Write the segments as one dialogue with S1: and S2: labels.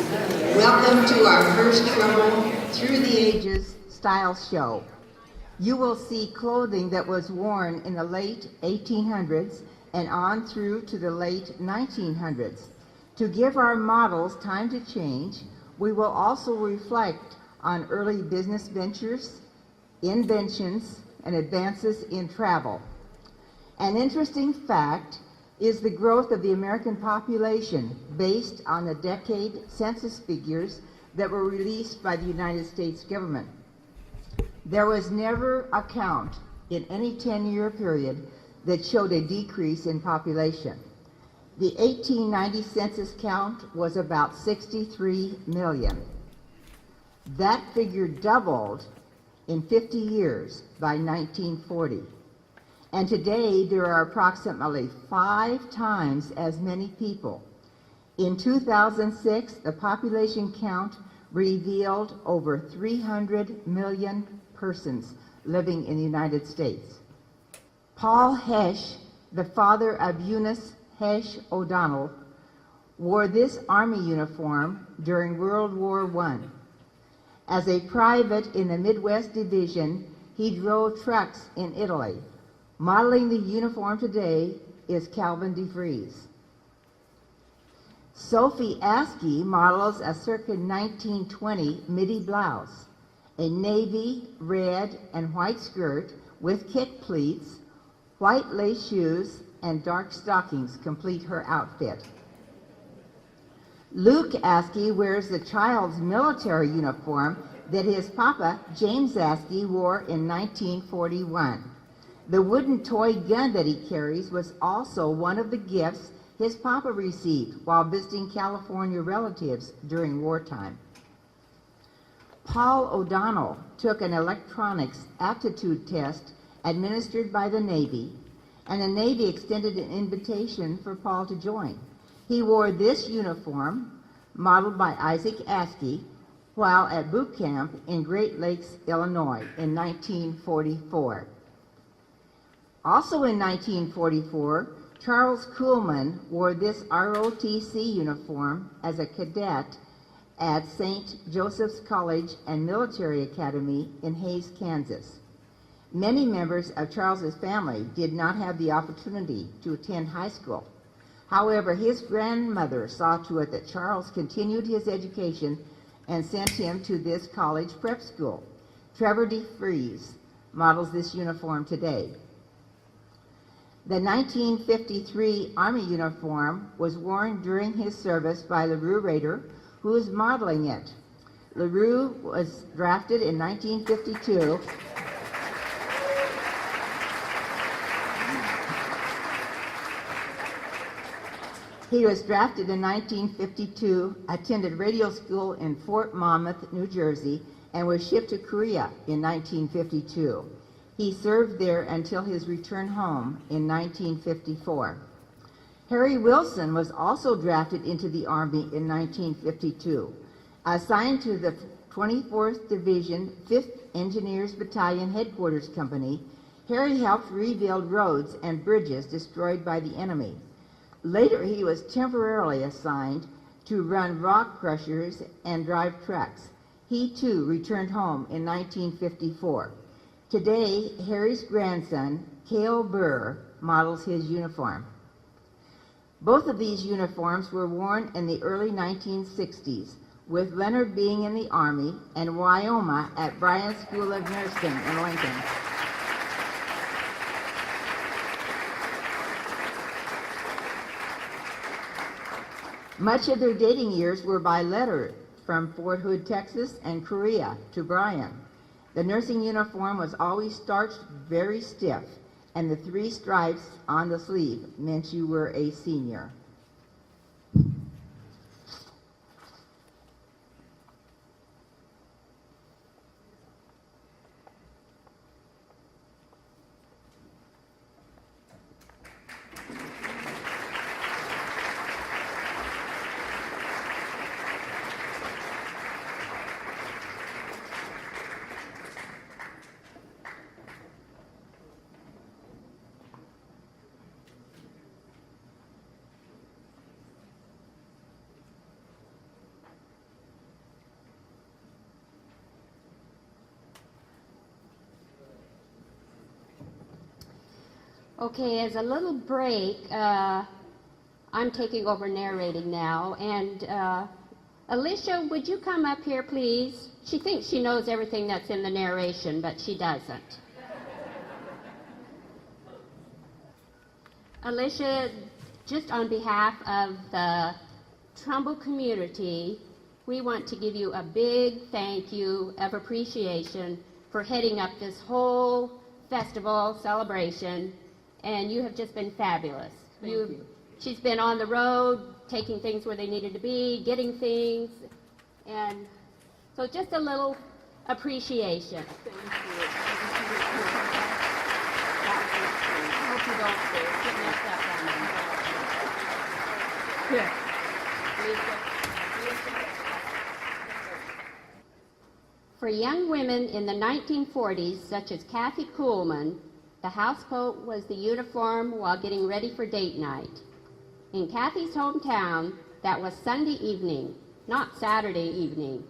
S1: Welcome to our first Trumbull Through the Ages style show. You will see clothing that was worn in the late 1800s and on through to the late 1900s. To give our models time to change, we will also reflect on early business ventures, inventions, and advances in travel. An interesting fact is the growth of the American population based on the decade census figures that were released by the United States government. There was never a count in any 10-year period that showed a decrease in population. The 1890 census count was about 63 million. That figure doubled in 50 years by 1940. And today there are approximately 5 times as many people. In 2006, the population count revealed over 300 million persons living in the United States. Paul Hesh, the father of Eunice Hesh O'Donnell, wore this Army uniform during World War I. As a private in the Midwest Division, he drove trucks in Italy. Modeling the uniform today is Calvin DeVries. Sophie Askey models a circa 1920 midi blouse. A navy, red, and white skirt with kick pleats, white lace shoes, and dark stockings complete her outfit. Luke Askey wears the child's military uniform that his papa, James Askey, wore in 1941. The wooden toy gun that he carries was also one of the gifts his papa received while visiting California relatives during wartime. Paul O'Donnell took an electronics aptitude test administered by the Navy, and the Navy extended an invitation for Paul to join. He wore this uniform, modeled by Isaac Askey, while at boot camp in Great Lakes, Illinois in 1944. Also in 1944, Charles Kuhlman wore this ROTC uniform as a cadet at St. Joseph's College and Military Academy in Hays, Kansas. Many members of Charles's family did not have the opportunity to attend high school. However, his grandmother saw to it that Charles continued his education and sent him to this college prep school. Trevor DeVries models this uniform today. The 1953 Army uniform was worn during his service by LaRue Rader, who is modeling it. LaRue was drafted in 1952. He was drafted in 1952, attended radio school in Fort Monmouth, New Jersey, and was shipped to Korea in 1952. He served there until his return home in 1954. Harry Wilson was also drafted into the Army in 1952. Assigned to the 24th Division, 5th Engineers Battalion Headquarters Company, Harry helped rebuild roads and bridges destroyed by the enemy. Later, he was temporarily assigned to run rock crushers and drive trucks. He, too, returned home in 1954. Today, Harry's grandson, Cale Burr, models his uniform. Both of these uniforms were worn in the early 1960s, with Leonard being in the Army and Wyoma at Bryan School of Nursing in Lincoln. Much of their dating years were by letter from Fort Hood, Texas, and Korea to Bryan. The nursing uniform was always starched very stiff, and the 3 stripes on the sleeve meant you were a senior.
S2: Okay, as a little break, I'm taking over narrating now, and Alicia, would you come up here, please? She thinks she knows everything that's in the narration, but she doesn't. Alicia, just on behalf of the Trumbull community, we want to give you a big thank you of appreciation for heading up this whole festival celebration, and you have just been fabulous.
S1: Thank you.
S2: She's been on the road, taking things where they needed to be, getting things, and so just a little appreciation.
S1: Thank you. I hope you don't get messed up on me. Here.
S2: For young women in the 1940s, such as Kathy Kuhlman, the housecoat was the uniform while getting ready for date night. In Kathy's hometown, that was Sunday evening, not Saturday evening.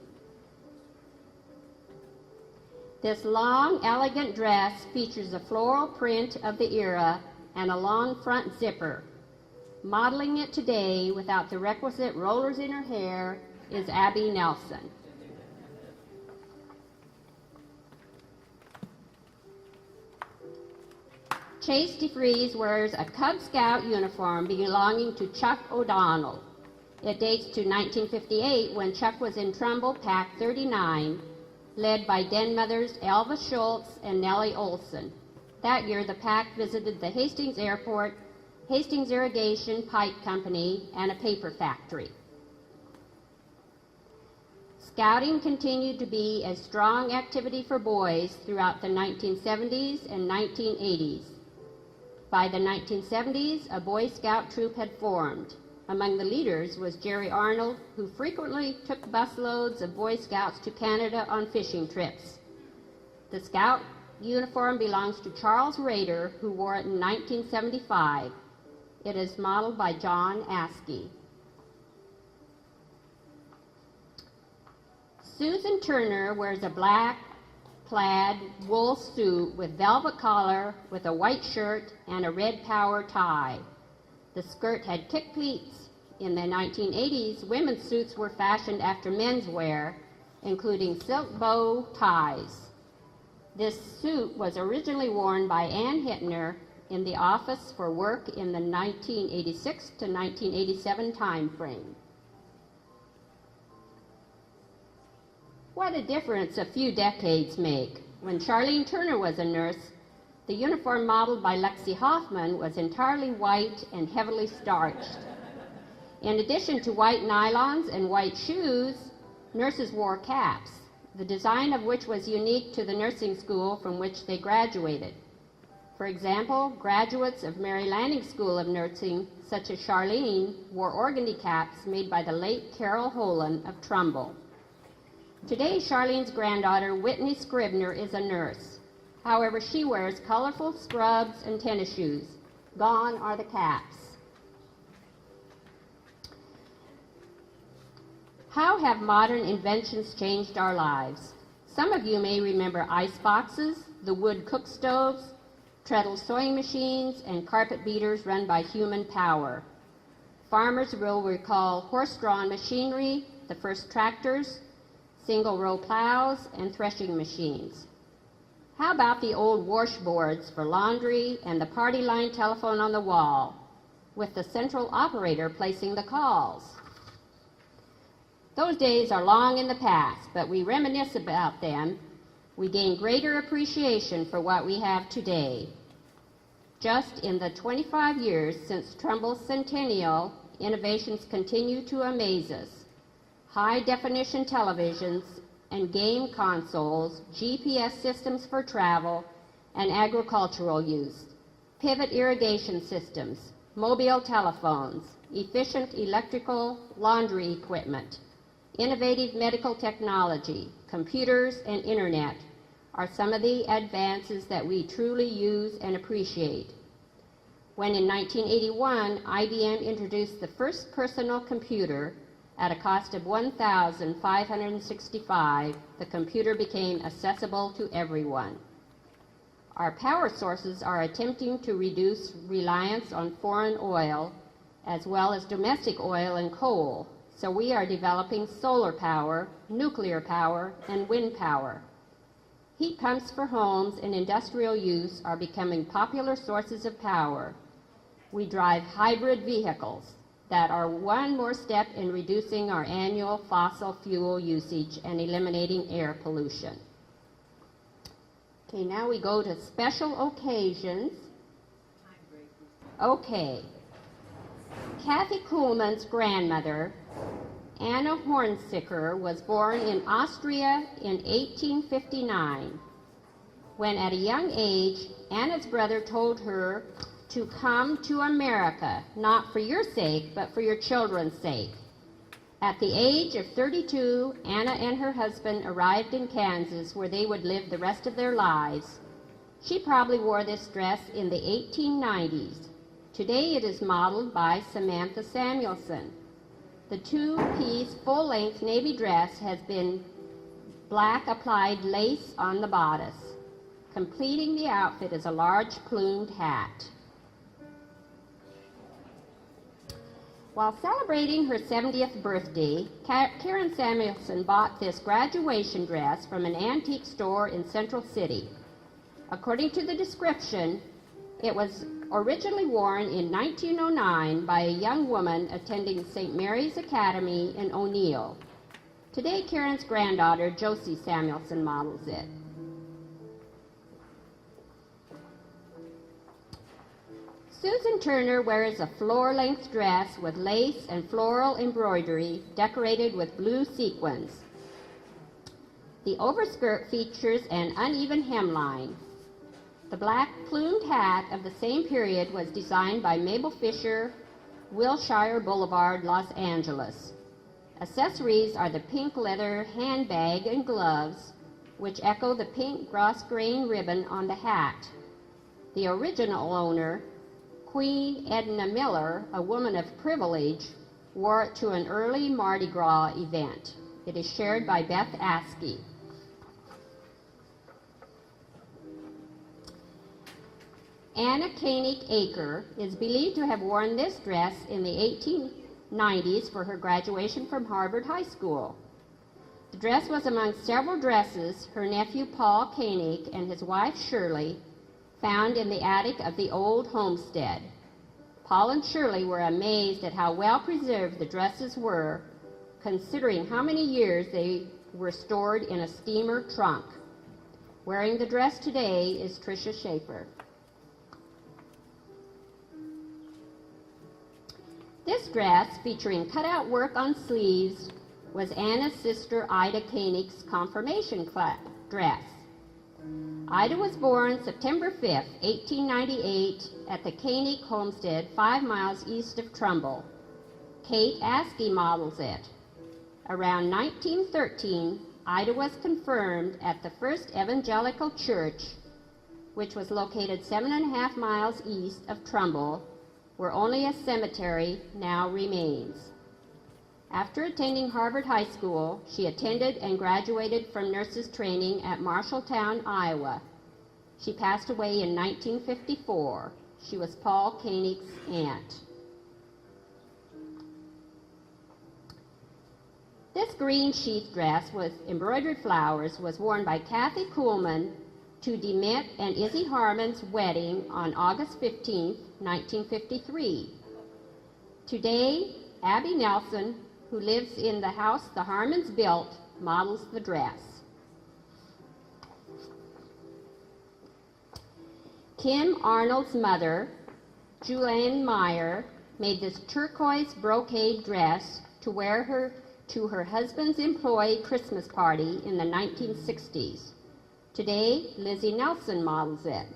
S2: This long, elegant dress features a floral print of the era and a long front zipper. Modeling it today without the requisite rollers in her hair is Abby Nelson. Chase DeFries wears a Cub Scout uniform belonging to Chuck O'Donnell. It dates to 1958 when Chuck was in Trumbull Pack 39, led by den mothers Elva Schultz and Nellie Olson. That year, the pack visited the Hastings Airport, Hastings Irrigation Pipe Company, and a paper factory. Scouting continued to be a strong activity for boys throughout the 1970s and 1980s. By the 1970s, a Boy Scout troop had formed. Among the leaders was Jerry Arnold, who frequently took busloads of Boy Scouts to Canada on fishing trips. The Scout uniform belongs to Charles Rader, who wore it in 1975. It is modeled by John Askey. Susan Turner wears a black plaid wool suit with velvet collar with a white shirt and a red power tie. The skirt had kick pleats. In the 1980s, women's suits were fashioned after men's wear, including silk bow ties. This suit was originally worn by Ann Hittner in the office for work in the 1986 to 1987 time frame. What a difference a few decades make. When Charlene Turner was a nurse, the uniform modeled by Lexi Hoffman was entirely white and heavily starched. In addition to white nylons and white shoes, nurses wore caps, the design of which was unique to the nursing school from which they graduated. For example, graduates of Mary Lanning School of Nursing, such as Charlene, wore organdy caps made by the late Carol Holan of Trumbull. Today, Charlene's granddaughter, Whitney Scribner, is a nurse. However, she wears colorful scrubs and tennis shoes. Gone are the caps. How have modern inventions changed our lives? Some of you may remember ice boxes, the wood cook stoves, treadle sewing machines, and carpet beaters run by human power. Farmers will recall horse-drawn machinery, the first tractors, single-row plows, and threshing machines. How about the old washboards for laundry and the party line telephone on the wall, with the central operator placing the calls? Those days are long in the past, but we reminisce about them. We gain greater appreciation for what we have today. Just in the 25 years since Trumbull's centennial, innovations continue to amaze us. High-definition televisions and game consoles, GPS systems for travel and agricultural use, pivot irrigation systems, mobile telephones, efficient electrical laundry equipment, innovative medical technology, computers, and internet are some of the advances that we truly use and appreciate. When in 1981, IBM introduced the first personal computer at a cost of $1,565, the computer became accessible to everyone. Our power sources are attempting to reduce reliance on foreign oil as well as domestic oil and coal, so we are developing solar power, nuclear power, and wind power. Heat pumps for homes and industrial use are becoming popular sources of power. We drive hybrid vehicles that are one more step in reducing our annual fossil fuel usage and eliminating air pollution. Okay, now we go to special occasions. Okay. Kathy Kuhlman's grandmother, Anna Hornsicker, was born in Austria in 1859. When at a young age, Anna's brother told her to come to America, not for your sake, but for your children's sake. At the age of 32, Anna and her husband arrived in Kansas, where they would live the rest of their lives. She probably wore this dress in the 1890s. Today it is modeled by Samantha Samuelson. The two-piece full-length navy dress has been black applied lace on the bodice. Completing the outfit is a large plumed hat. While celebrating her 70th birthday, Karen Samuelson bought this graduation dress from an antique store in Central City. According to the description, it was originally worn in 1909 by a young woman attending St. Mary's Academy in O'Neill. Today, Karen's granddaughter, Josie Samuelson, models it. Susan Turner wears a floor-length dress with lace and floral embroidery decorated with blue sequins. The overskirt features an uneven hemline. The black plumed hat of the same period was designed by Mabel Fisher, Wilshire Boulevard, Los Angeles. Accessories are the pink leather handbag and gloves, which echo the pink grosgrain ribbon on the hat. The original owner, Queen Edna Miller, a woman of privilege, wore it to an early Mardi Gras event. It is shared by Beth Askey. Anna Koenig Aker is believed to have worn this dress in the 1890s for her graduation from Harvard High School. The dress was among several dresses her nephew Paul Koenig and his wife Shirley found in the attic of the old homestead. Paul and Shirley were amazed at how well preserved the dresses were, considering how many years they were stored in a steamer trunk. Wearing the dress today is Tricia Schaefer. This dress, featuring cutout work on sleeves, was Anna's sister Ida Koenig's confirmation dress. Ida was born September 5, 1898, at the Koenig homestead 5 miles east of Trumbull. Kate Askey models it. Around 1913, Ida was confirmed at the First Evangelical Church, which was located 7.5 miles east of Trumbull, where only a cemetery now remains. After attending Harvard High School, she attended and graduated from nurses training at Marshalltown, Iowa. She passed away in 1954. She was Paul Koenig's aunt. This green sheath dress with embroidered flowers was worn by Kathy Kuhlman to DeMitt and Izzy Harmon's wedding on August 15, 1953. Today, Abby Nelson, who lives in the house the Harmons built, models the dress. Kim Arnold's mother, Julianne Meyer, made this turquoise brocade dress to wear to her husband's employee Christmas party in the 1960s. Today, Lizzie Nelson models it.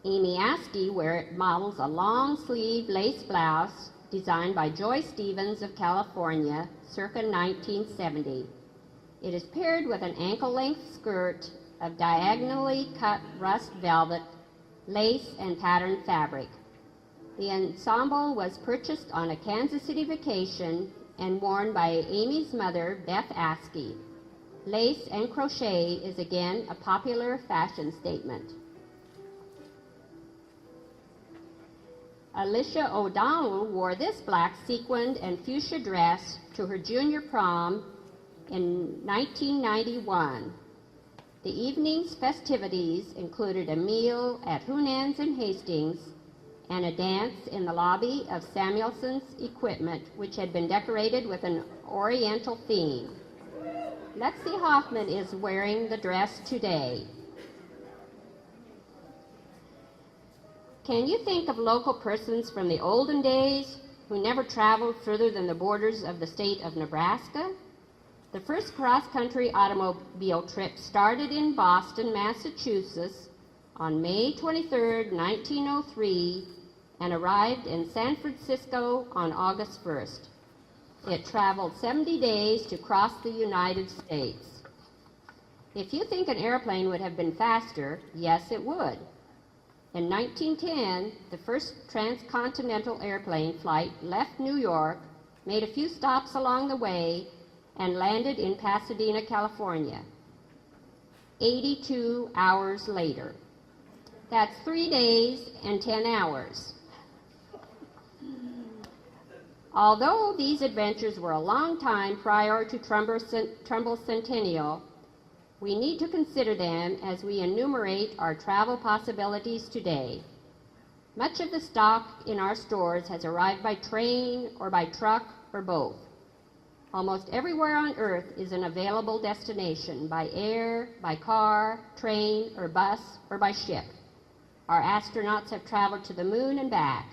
S2: Amy Askey models a long-sleeve lace blouse designed by Joy Stevens of California, circa 1970. It is paired with an ankle-length skirt of diagonally cut rust velvet, lace, and patterned fabric. The ensemble was purchased on a Kansas City vacation and worn by Amy's mother, Beth Askey. Lace and crochet is again a popular fashion statement. Alicia O'Donnell wore this black sequined and fuchsia dress to her junior prom in 1991. The evening's festivities included a meal at Hunan's in Hastings and a dance in the lobby of Samuelson's Equipment, which had been decorated with an Oriental theme. Lexi Hoffman is wearing the dress today. Can you think of local persons from the olden days who never traveled further than the borders of the state of Nebraska? The first cross-country automobile trip started in Boston, Massachusetts on May 23, 1903, and arrived in San Francisco on August 1st. It traveled 70 days to cross the United States. If you think an airplane would have been faster, yes, it would. In 1910, the first transcontinental airplane flight left New York, made a few stops along the way, and landed in Pasadena, California. 82 hours later. That's 3 days and 10 hours. Although these adventures were a long time prior to Trumbull's centennial, we need to consider them as we enumerate our travel possibilities today. Much of the stock in our stores has arrived by train or by truck or both. Almost everywhere on Earth is an available destination by air, by car, train, or bus, or by ship. Our astronauts have traveled to the moon and back.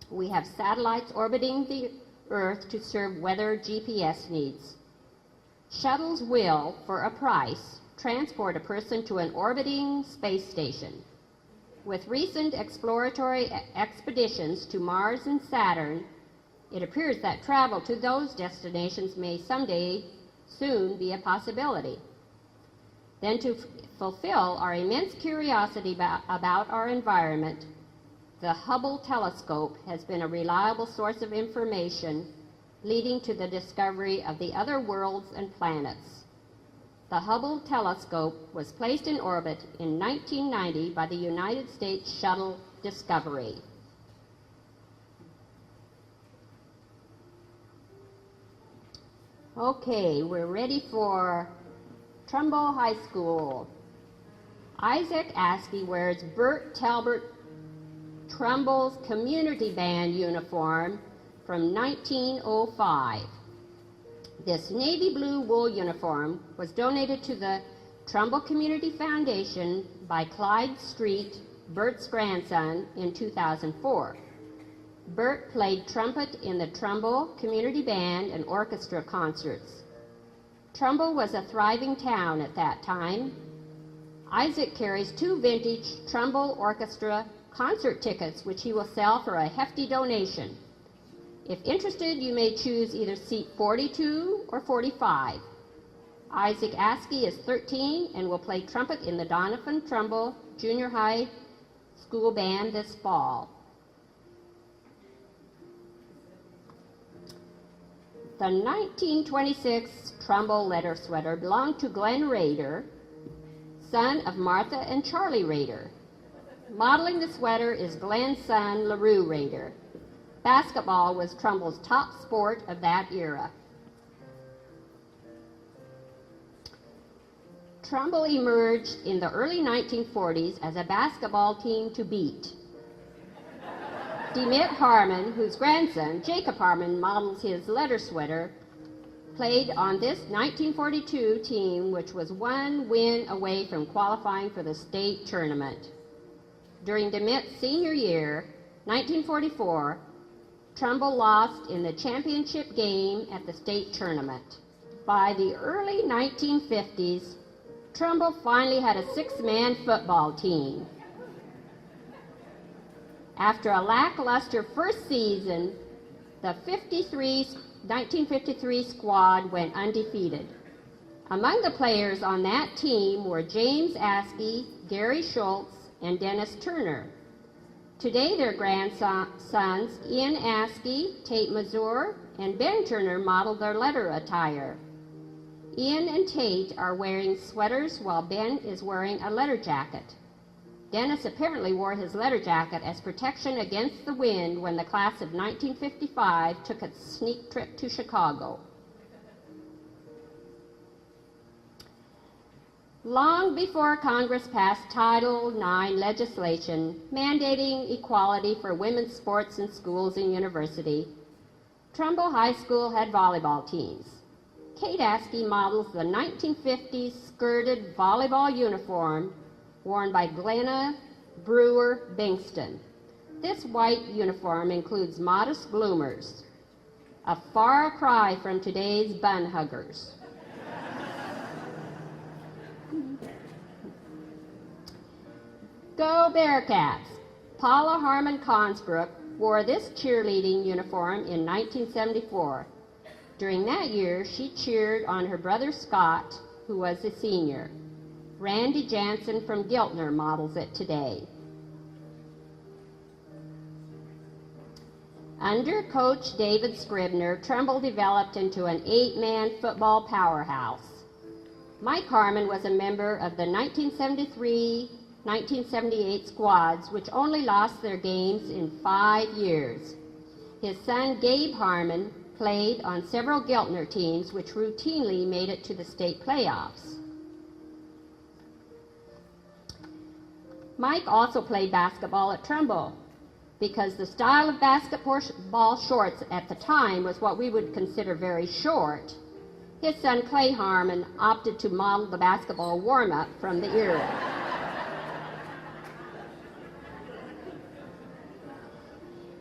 S2: We have satellites orbiting the Earth to serve weather GPS needs. Shuttles will, for a price, transport a person to an orbiting space station. With recent exploratory expeditions to Mars and Saturn, it appears that travel to those destinations may someday soon be a possibility. Then, to fulfill our immense curiosity about our environment, the Hubble telescope has been a reliable source of information leading to the discovery of the other worlds and planets. The Hubble telescope was placed in orbit in 1990 by the United States Shuttle Discovery. Okay, we're ready for Trumbull High School. Isaac Askey wears Bert Talbert Trumbull's community band uniform from 1905. This navy blue wool uniform was donated to the Trumbull Community Foundation by Clyde Street, Bert's grandson, in 2004. Bert played trumpet in the Trumbull Community Band and Orchestra concerts. Trumbull was a thriving town at that time. Isaac carries 2 vintage Trumbull Orchestra concert tickets, which he will sell for a hefty donation. If interested, you may choose either seat 42 or 45. Isaac Askey is 13 and will play trumpet in the Donovan Trumbull Junior High School Band this fall. The 1926 Trumbull letter sweater belonged to Glenn Rader, son of Martha and Charlie Rader. Modeling the sweater is Glenn's son, LaRue Rader. Basketball was Trumbull's top sport of that era. Trumbull emerged in the early 1940s as a basketball team to beat. DeMitt Harmon, whose grandson, Jacob Harmon, models his letter sweater, played on this 1942 team, which was 1 win away from qualifying for the state tournament. During DeMitt's senior year, 1944, Trumbull lost in the championship game at the state tournament. By the early 1950s, Trumbull finally had a 6-man football team. After a lackluster first season, the 1953 squad went undefeated. Among the players on that team were James Askey, Gary Schultz, and Dennis Turner. Today, their grandsons, Ian Askey, Tate Mazur, and Ben Turner modeled their letter attire. Ian and Tate are wearing sweaters while Ben is wearing a letter jacket. Dennis apparently wore his letter jacket as protection against the wind when the class of 1955 took a sneak trip to Chicago. Long before Congress passed Title IX legislation mandating equality for women's sports in schools and university, Trumbull High School had volleyball teams. Kate Askey models the 1950s skirted volleyball uniform worn by Glenna Brewer Bankston. This white uniform includes modest bloomers, a far cry from today's bun huggers. Go Bearcats! Paula Harmon Consbrook wore this cheerleading uniform in 1974. During that year, she cheered on her brother Scott, who was a senior. Randy Jansen from Giltner models it today. Under Coach David Scribner, Trumbull developed into an 8-man football powerhouse. Mike Harmon was a member of the 1973-1978 squads, which only lost their games in 5 years. His son Gabe Harmon played on several Giltner teams, which routinely made it to the state playoffs. Mike also played basketball at Trumbull. Because the style of basketball shorts at the time was what we would consider very short, his son Clay Harmon opted to model the basketball warm-up from the era.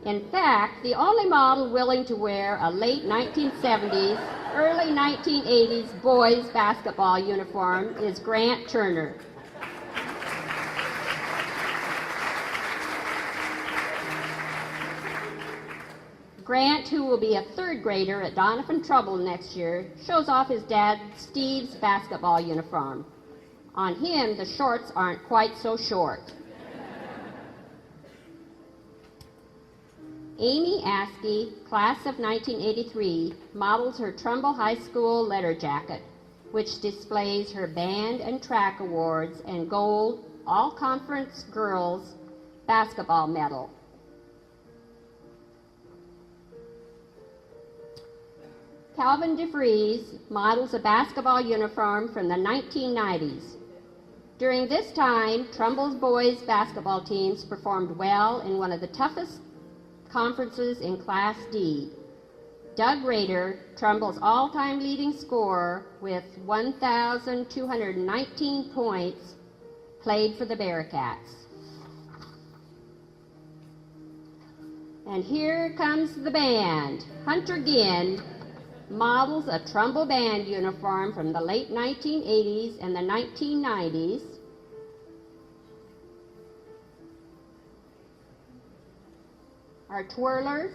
S2: In fact, the only model willing to wear a late 1970s, early 1980s boys basketball uniform is Grant Turner. Grant, who will be a 3rd grader at Doniphan Trumbull next year, shows off his dad Steve's basketball uniform. On him, the shorts aren't quite so short. Amy Askey, class of 1983, models her Trumbull High School letter jacket, which displays her band and track awards and gold all-conference girls basketball medal. Calvin DeVries models a basketball uniform from the 1990s. During this time, Trumbull's boys basketball teams performed well in one of the toughest conferences in Class D. Doug Rader, Trumbull's all-time leading scorer with 1,219 points, played for the Bearcats. And here comes the band. Hunter Ginn models a Trumbull band uniform from the late 1980s and the 1990s. Our twirlers,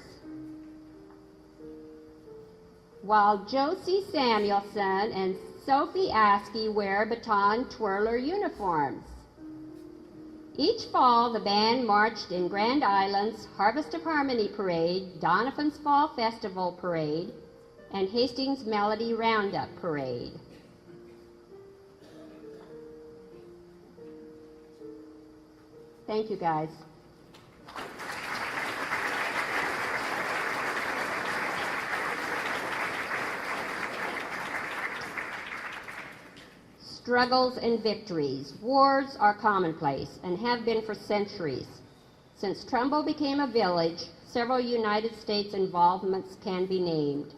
S2: while Josie Samuelson and Sophie Askey wear baton twirler uniforms. Each fall, the band marched in Grand Island's Harvest of Harmony Parade, Doniphan's Fall Festival Parade, and Hastings Melody Roundup Parade. Thank you, guys. Struggles and victories. Wars are commonplace and have been for centuries. Since Trumbull became a village, several United States involvements can be named.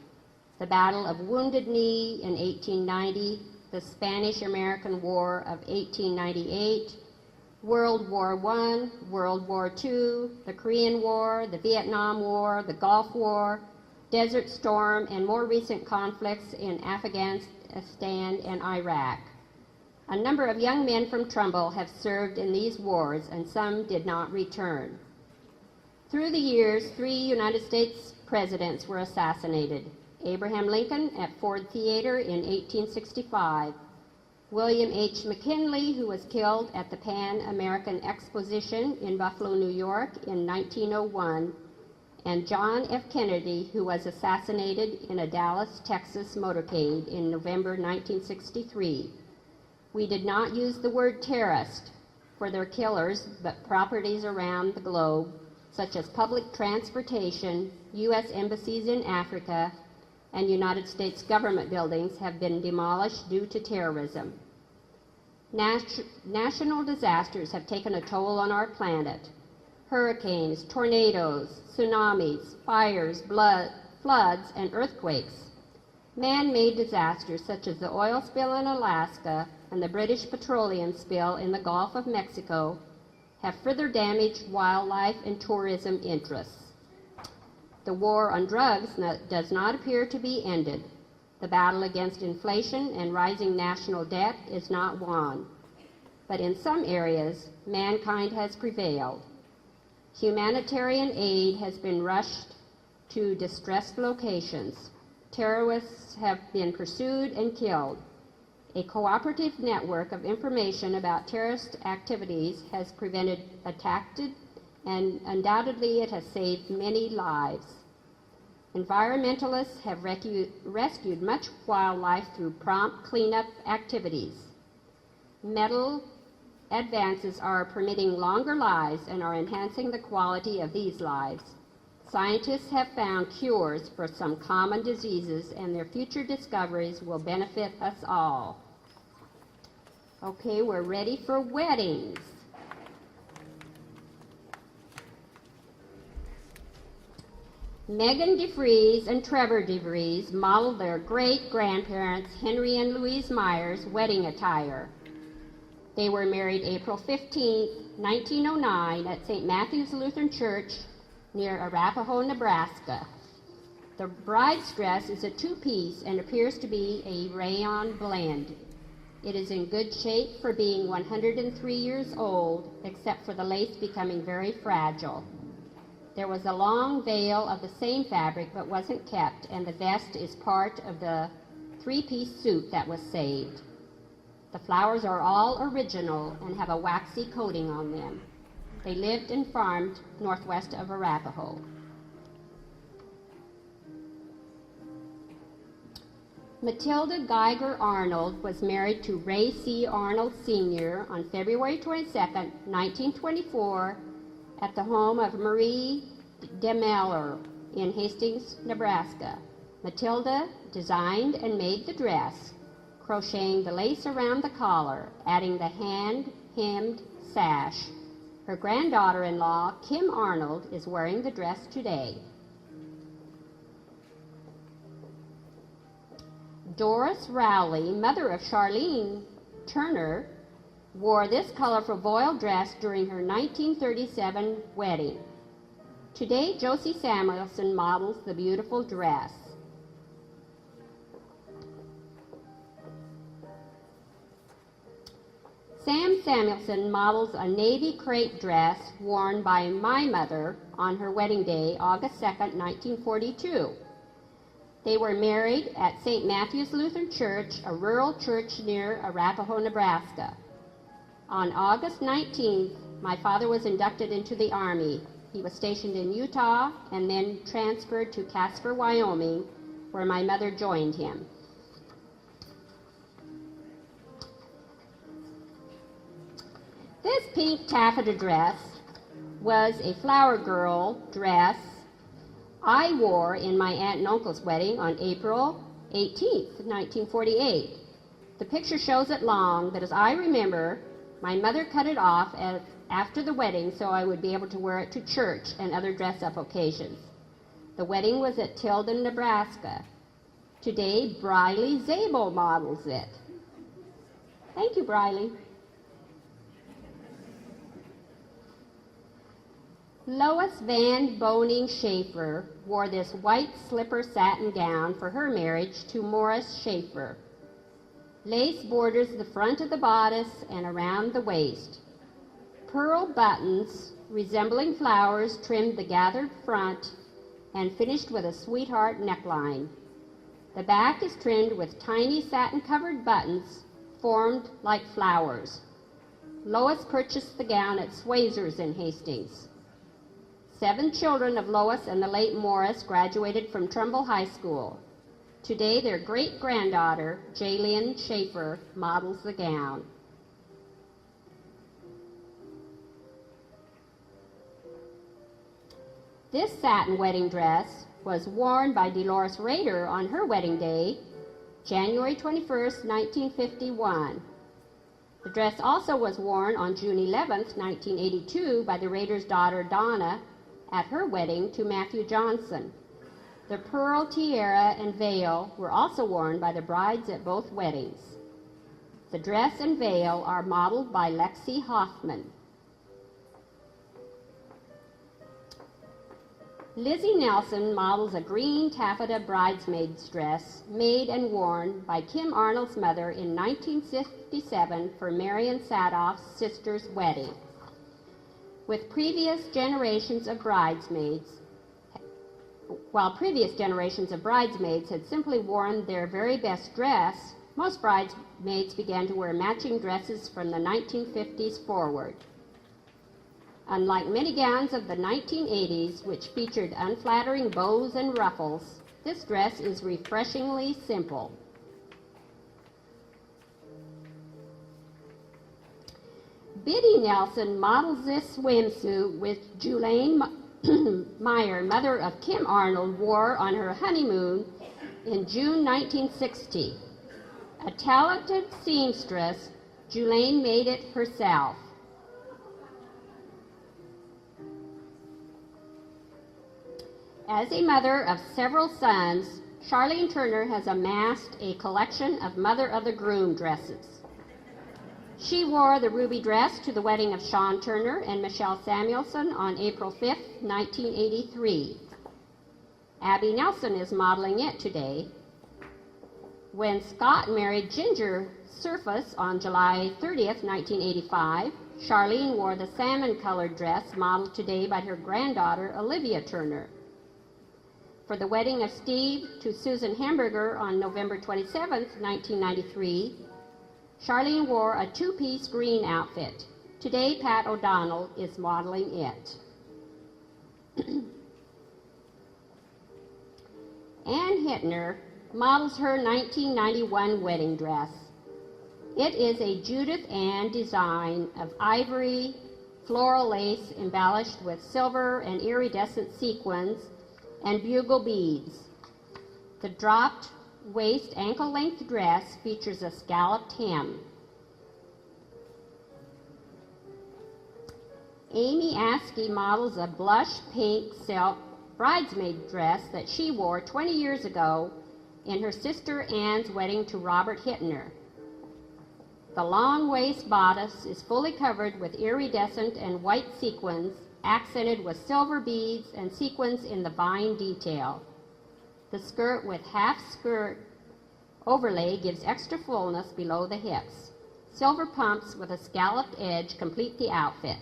S2: The Battle of Wounded Knee in 1890, the Spanish-American War of 1898, World War I, World War II, the Korean War, the Vietnam War, the Gulf War, Desert Storm, and more recent conflicts in Afghanistan and Iraq. A number of young men from Trumbull have served in these wars, and some did not return. Through the years, 3 United States presidents were assassinated. Abraham Lincoln at Ford Theater in 1865, William H. McKinley, who was killed at the Pan American Exposition in Buffalo, New York in 1901, and John F. Kennedy, who was assassinated in a Dallas, Texas motorcade in November 1963. We did not use the word terrorist for their killers, but properties around the globe, such as public transportation, U.S. embassies in Africa, and United States government buildings have been demolished due to terrorism. National disasters have taken a toll on our planet. Hurricanes, tornadoes, tsunamis, fires, floods, and earthquakes. Man-made disasters such as the oil spill in Alaska and the British petroleum spill in the Gulf of Mexico have further damaged wildlife and tourism interests. The war on drugs does not appear to be ended. The battle against inflation and rising national debt is not won. But in some areas, mankind has prevailed. Humanitarian aid has been rushed to distressed locations. Terrorists have been pursued and killed. A cooperative network of information about terrorist activities has prevented attacks, and undoubtedly it has saved many lives. Environmentalists have rescued much wildlife through prompt cleanup activities. Medical advances are permitting longer lives and are enhancing the quality of these lives. Scientists have found cures for some common diseases, and their future discoveries will benefit us all. Okay, we're ready for weddings. Megan DeVries and Trevor DeVries modeled their great-grandparents Henry and Louise Myers' wedding attire. They were married April 15, 1909 at St. Matthew's Lutheran Church near Arapahoe, Nebraska. The bride's dress is a two-piece and appears to be a rayon blend. It is in good shape for being 103 years old, except for the lace becoming very fragile. There was a long veil of the same fabric but wasn't kept, and the vest is part of the three-piece suit that was saved. The flowers are all original and have a waxy coating on them. They lived and farmed northwest of Arapahoe. Matilda Geiger Arnold was married to Ray C. Arnold Sr. on February 22, 1924, at the home of Marie DeMeller in Hastings, Nebraska. Matilda designed and made the dress, crocheting the lace around the collar, adding the hand-hemmed sash. Her granddaughter-in-law, Kim Arnold, is wearing the dress today. Doris Rowley, mother of Charlene Turner, wore this colorful voile dress during her 1937 wedding. Today, Josie Samuelson models the beautiful dress. Sam Samuelson models a navy crepe dress worn by my mother on her wedding day, August 2, 1942. They were married at St. Matthew's Lutheran Church, a rural church near Arapahoe, Nebraska. On August 19th, my father was inducted into the Army. He was stationed in Utah and then transferred to Casper, Wyoming, where my mother joined him. This pink taffeta dress was a flower girl dress I wore in my aunt and uncle's wedding on April 18th, 1948. The picture shows it long, but as I remember, my mother cut it off after the wedding so I would be able to wear it to church and other dress-up occasions. The wedding was at Tilden, Nebraska. Today, Briley Zabel models it. Thank you, Briley. Lois Van Boning Schaefer wore this white slipper satin gown for her marriage to Morris Schaefer. Lace borders the front of the bodice and around the waist. Pearl buttons resembling flowers trimmed the gathered front and finished with a sweetheart neckline. The back is trimmed with tiny satin-covered buttons formed like flowers. Lois purchased the gown at Swazer's in Hastings. 7 children of Lois and the late Morris graduated from Trumbull High School. Today, their great-granddaughter, Jalian Schaefer, models the gown. This satin wedding dress was worn by Dolores Rader on her wedding day, January 21st, 1951. The dress also was worn on June 11th, 1982 by the Rader's daughter Donna at her wedding to Matthew Johnson. The pearl tiara and veil were also worn by the brides at both weddings. The dress and veil are modeled by Randy Hawthorne. Lizzie Nelson models a green taffeta bridesmaid's dress made and worn by Kim Arnold's mother in 1957 for Marion Sadoff's sister's wedding. While previous generations of bridesmaids had simply worn their very best dress, most bridesmaids began to wear matching dresses from the 1950s forward. Unlike many gowns of the 1980s, which featured unflattering bows and ruffles, this dress is refreshingly simple. Biddy Nelson models this swimsuit with Julaine Meyer, mother of Kim Arnold, wore on her honeymoon in June 1960. A talented seamstress, Julaine made it herself. As a mother of several sons, Charlene Turner has amassed a collection of mother of the groom dresses. She wore the ruby dress to the wedding of Sean Turner and Michelle Samuelson on April 5, 1983. Abby Nelson is modeling it today. When Scott married Ginger Surface on July 30, 1985, Charlene wore the salmon-colored dress modeled today by her granddaughter, Olivia Turner. For the wedding of Steve to Susan Hamburger on November 27, 1993, Charlene wore a two-piece green outfit. Today, Pat O'Donnell is modeling it. Ann Hittner models her 1991 wedding dress. It is a Judith Ann design of ivory, floral lace embellished with silver and iridescent sequins and bugle beads. The dropped waist ankle-length dress features a scalloped hem. Amy Askey models a blush pink silk bridesmaid dress that she wore 20 years ago in her sister Ann's wedding to Robert Hittner. The long waist bodice is fully covered with iridescent and white sequins, accented with silver beads and sequins in the vine detail. The skirt with half-skirt overlay gives extra fullness below the hips. Silver pumps with a scalloped edge complete the outfit.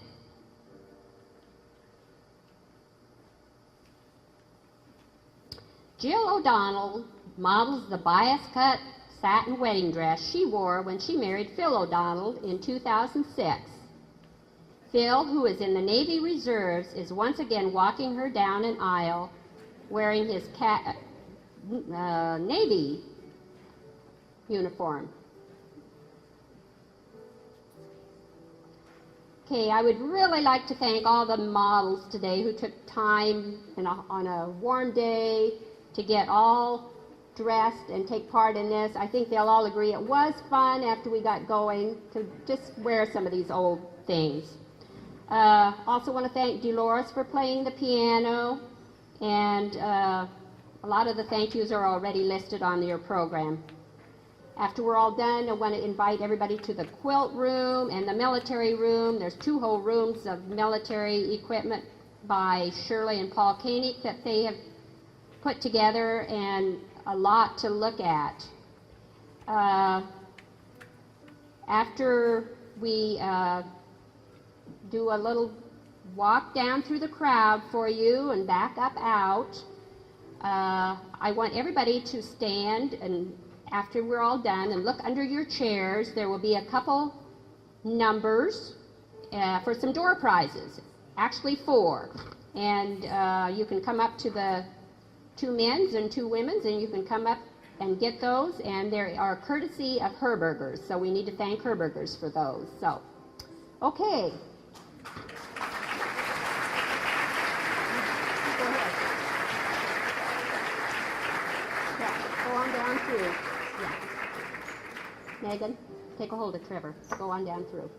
S2: Jill O'Donnell models the bias-cut satin wedding dress she wore when she married Phil O'Donnell in 2006. Phil, who is in the Navy Reserves, is once again walking her down an aisle wearing his Navy uniform. Okay, I would really like to thank all the models today who took time on a warm day to get all dressed and take part in this. I think they'll all agree it was fun after we got going to just wear some of these old things. Also want to thank Dolores for playing the piano, and a lot of the thank yous are already listed on your program. After we're all done, I want to invite everybody to the quilt room and the military room. There's 2 whole rooms of military equipment by Shirley and Paul Koenig that they have put together, and a lot to look at. After we do a little walk down through the crowd for you and back up out, I want everybody to stand, and after we're all done, and look under your chairs. There will be a couple numbers for some door prizes, actually 4. And you can come up to the 2 men's and 2 women's, and you can come up and get those. And they are courtesy of Herberger's, so we need to thank Herberger's for those. So, okay. Go on down through. Yeah. Megan, take a hold of Trevor. Go on down through.